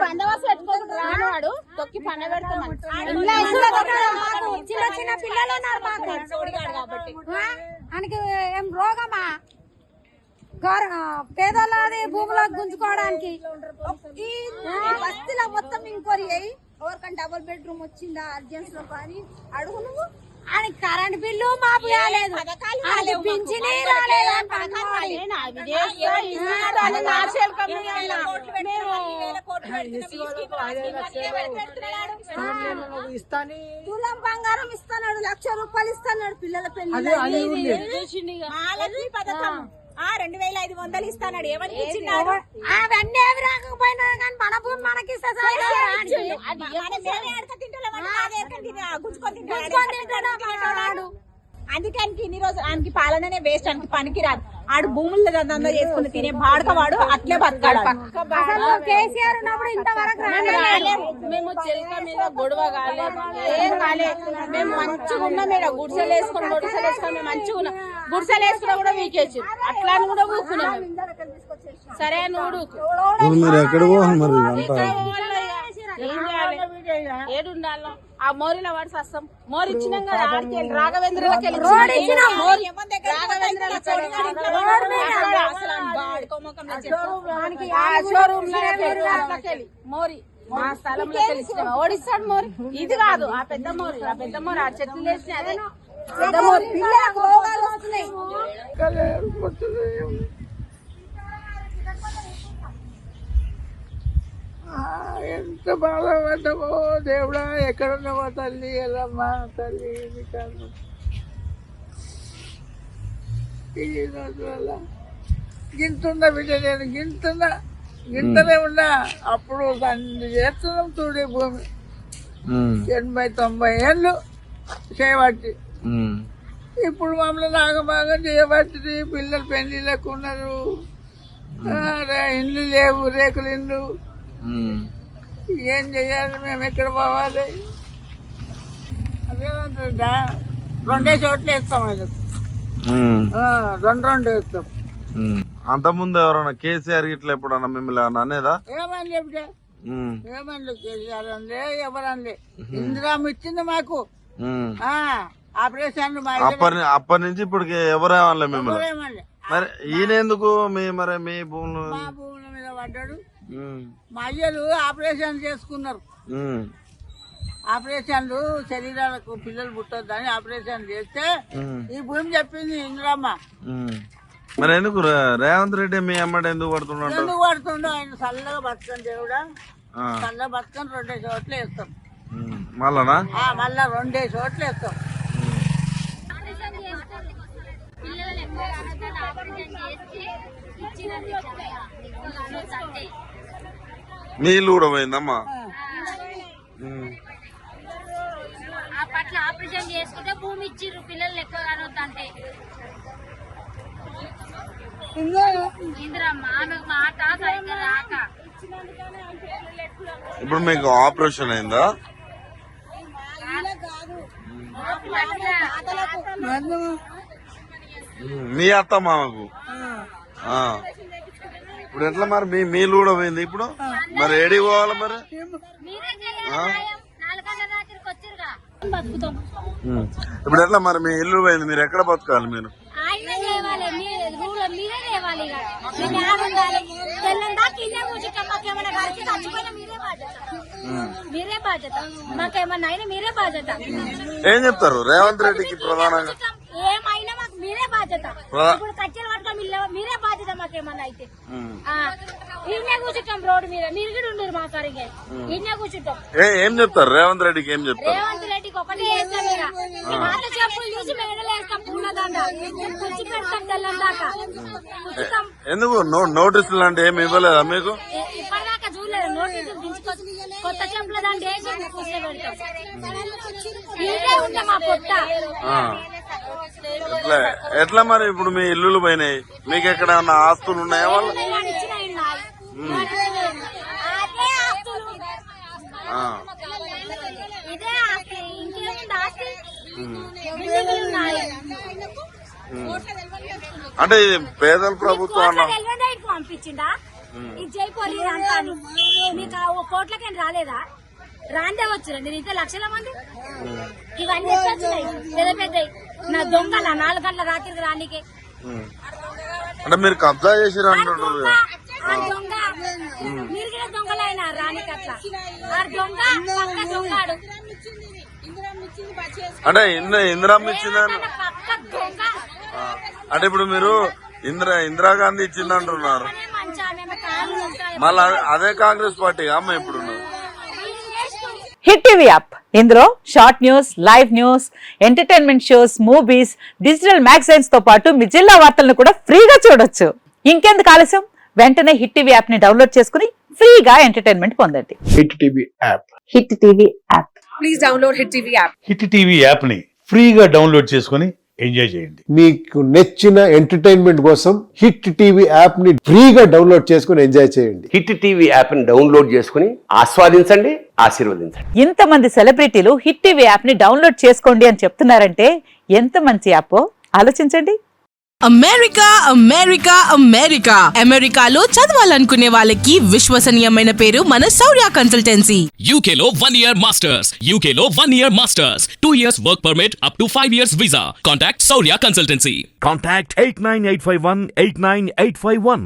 బందోబస్తు పెట్టుకోకుండా రానివాడు తొక్కి పని పెడతాం. చిన్న చిన్న పిల్లలు ఉన్నారు కాబట్టి ఆయనకి ఏం రోగమా పేదోళ్ళది భూములో గుంజుకోవడానికి ఈ బస్తీలో మొత్తం ఇంక్వైరీ అయ్యి ఎవరికైనా డబుల్ బెడ్రూమ్ వచ్చిందా అర్జెన్స్ లో కానీ అడుగు నువ్వు. ఆయనకి కరెంట్ బిల్లు మాపు కాలేదు, పింఛనీ రాలేదు. తులం బంగారం ఇస్తున్నాడు, 1,00,000 రూపాయలు ఇస్తున్నాడు పిల్లల పెళ్లి పథకం 2,500 ఇస్తున్నాడు. ఎవరికి ఇచ్చినాడు? అవన్నీ ఏమి రాకపోయినా కానీ మన భూమి మనకి అందుకని ఇన్ని రోజులు ఆయనకి పాలననే వేస్ట్, ఆయనకి పనికి రాదు. ఆడు భూముల్లో దందా చేసుకుని తినే బాడకవాడు అట్లే బతకాడు. కేసీఆర్ ఉన్నప్పుడు ఇంతవరకు మేము చెలక మీద గొడవ కాలేదు, ఏం కాలేదు. మేము మంచిగా ఉన్నాం. మీరు గుడిసెలు వేసుకొని మేము మంచిగా ఉన్నాం. గుడిసెలు వేసుకున్నా కూడా వీకేసి అట్లా అని కూడా ఊకున్నాం. సరే నువ్వు ఏడుండాలో ఆ మోరిలో వాడు సస్తాం. మోరి ఇచ్చినాం కదా ఆడికి రాఘవేంద్రకి మోరి మా స్థలంలో తెలిసిన ఓడిస్తాడు. మోరి ఇది కాదు, ఆ పెద్ద మోరి ఆ చెట్లు వేసి అదే పెద్ద మోరి. రోగాలు వస్తున్నాయి. ఎంత బాధపడ్డామో దేవుడా, ఎక్కడున్నావో తల్లి, ఎల్లమ్మా తల్లి. ఈ రోజు వల్ల గింతున్నా బిడ్డ, నేను గింతనే ఉన్నా. అప్పుడు దాన్ని చేస్తున్నాం చూడే భూమి 80-90 ఏళ్ళు చేయబట్టి. ఇప్పుడు మమ్మల్ని ఆగమాగం చేయబట్టి పిల్లలు పెళ్లిళ్ళకు ఉన్నారు, ఇల్లు లేవు, రేకులు ఇల్లు. ఏం చెయ్యాలి? మేము ఎక్కడ పోవాలి? అదేమంటుందా 2 చోట్ల వేస్తాం, అది 2 వేస్తాం. అంతకుముందు ఎవరన్నా కేసీఆర్ ఇట్లా ఎప్పుడన్నా మిమ్మల్ని అనేదా? ఏమని చెప్తే ఏమని కేసీఆర్ అందే, ఎవరండి. ఇందిరామ ఇచ్చింది మాకు ఆపరేషన్. అప్పటి నుంచి ఇప్పటికి ఎవరేమనలే మిమ్మల్ని. ఏమని మరి ఈయన ఎందుకు మీ భూములు మా భూముల మీద పడ్డాడు. మా అయ్యలు ఆపరేషన్ చేసుకున్నారు. ఆపరేషన్లు శరీరాలకు పిల్లలు పుట్టొద్దని ఆపరేషన్ చేస్తే ఈ భూమి చెప్పింది ఇందిరమ్మ. మరి ఎందుకు రేవంత్ రెడ్డి మీ అమ్మడి ఎందుకు పడుతున్నాడు? ఎందుకు పడుతుండో ఆయన చల్లగా బతకని దేవుడా, చల్లగా బతకని 2 చోట్ల వేస్తాం. మళ్ళా మళ్ళా 2 చోట్ల వేస్తాం. నీళ్ళు కూడా పోయిందమ్మా. అప్పట్లో ఆపరేషన్ చేసుకుంటే భూమి ఇచ్చిర్రు పిల్లలు లెక్క కానొద్దంటే. మాట సరిగ్గా రాక ఇప్పుడు మీకు ఆపరేషన్ అయిందా? మీ అత్త మామకు ఇప్పుడు ఎట్లా మరి? మీళ్ళు కూడా పోయింది. ఇప్పుడు మరి ఏడికి పోవాలి మరి? ఇప్పుడు ఎట్లా మరి? మీ ఇల్లు పోయింది, మీరు ఎక్కడ బతకాలి? మీరు మీరే బాధ్యత, మాకేమన్నా అయినా మీరే బాధ్యత. ఏం చెప్తారు రేవంత్ రెడ్డికి ప్రధానంగా? ఏమైనా మాకు మీరే బాధ్యత. ఇప్పుడు కట్టెలు పట్టుకోం, మీరే బాధ్యత. మాకేమన్నా అయితే ఇన్నే కూర్చుంటాం రోడ్డు మీద. మీరు కూడా ఉండరు మా సరిగ్గా ఇన్నే కూర్చుంటాం. ఏం చెప్తారు రేవంత్ రెడ్డికి? ఏం చెప్తారు రేవంత్ రెడ్డికి? ఒకటే వేస్తాం, పాత చెప్పులు చూసి మెడలు వేస్తాం, పూలదండ కూర్చి పెడతాం తెల్లం దాకా. ఎందుకు నోటీసులు అంటే ఏమి ఇవ్వలేదా మీకు? ఇప్పటిదాకా చూడలేదు. నోటీసులు దించుకొచ్చి కొత్త చెంపుల దాంట్లో వేసి కూర్చో పెడతాం. ఇదే ఉంటే మా పొట్ట. ఎట్లా మరి? ఇప్పుడు మీ ఇల్లులు పోయినాయి, మీకు ఎక్కడ ఆస్తులు ఉన్నాయా? వాళ్ళు ఇదే ఆస్తి, ఇంకేముంది ఆస్తి? అంటే ఇది పేదల ప్రభుత్వం పంపించిందా? ఇది చేయపోయి అంటాను. మీకు ఆ కోట్లకేం రాలేదా? రాందే వచ్చారు మీరు ఇంత లక్షల మంది. ఇవన్నీ ఎట్లా వచ్చినాయి? పెద్ద పెద్దవి నా దొంగల 4 గంటల రాత్రికి రానికే. అంటే మీరు కబ్జా చేసిరు అంటున్నారు. ఆ దొంగ మీరు కూడా దొంగలైనా రానికి అట్లా. ఆ దొంగ పక్క దొంగాడు అంటే ఇందిరమ్మ ఇచ్చిందని పక్క దొంగ. అంటే ఇప్పుడు మీరు ఇందిరాగాంధీ ఇచ్చింది అంటున్నారు. మంచిగా మేము కాళ్ళు నొక్కుతాయి. మళ్ళీ అదే కాంగ్రెస్ పార్టీ అమ్మ ఇప్పుడు హిట్ టీవీ యాప్ ఇందులో short news, live news, entertainment shows, movies, digital magazines తో పాటు మీ జిల్లా వార్తలను కూడా ఫ్రీగా చూడొచ్చు. ఇంకెందుకు ఆలస్యం, వెంటనే హిట్ టీవీ యాప్ ని డౌన్లోడ్ చేసుకుని ఫ్రీగా ఎంటర్టైన్మెంట్ పొందండి. Hit TV app. Hit TV app. Please download hit TV app. Hit TV app ని ఫ్రీగా డౌన్లోడ్ చేసుకుని ఎంజాయ్ చేయండి. మీకు నచ్చిన ఎంటర్టైన్మెంట్ కోసం హిట్ టీవీ యాప్ ని ఫ్రీగా డౌన్లోడ్ చేసుకుని ఎంజాయ్ చేయండి. హిట్ టీవీ యాప్ ని డౌన్లోడ్ చేసుకుని ఆస్వాదించండి, ఆశీర్వదించండి. ఇంతమంది సెలబ్రిటీలు హిట్ టీవీ యాప్ ని డౌన్లోడ్ చేసుకోండి అని చెప్తున్నారంటే ఎంత మంచి యాప్ ఆలోచించండి. అమెరికా అమెరికా అమెరికా అమెరికాలో చదవాలనుకునే వాళ్ళకి విశ్వసనీయమైన పేరు మన శౌర్య కన్సల్టెన్సీ. UK లో 1 year masters. UK లో 1 year masters. 2 years work permit up to 5 years visa. Contact Shaurya Consultancy. Contact 89851 89851.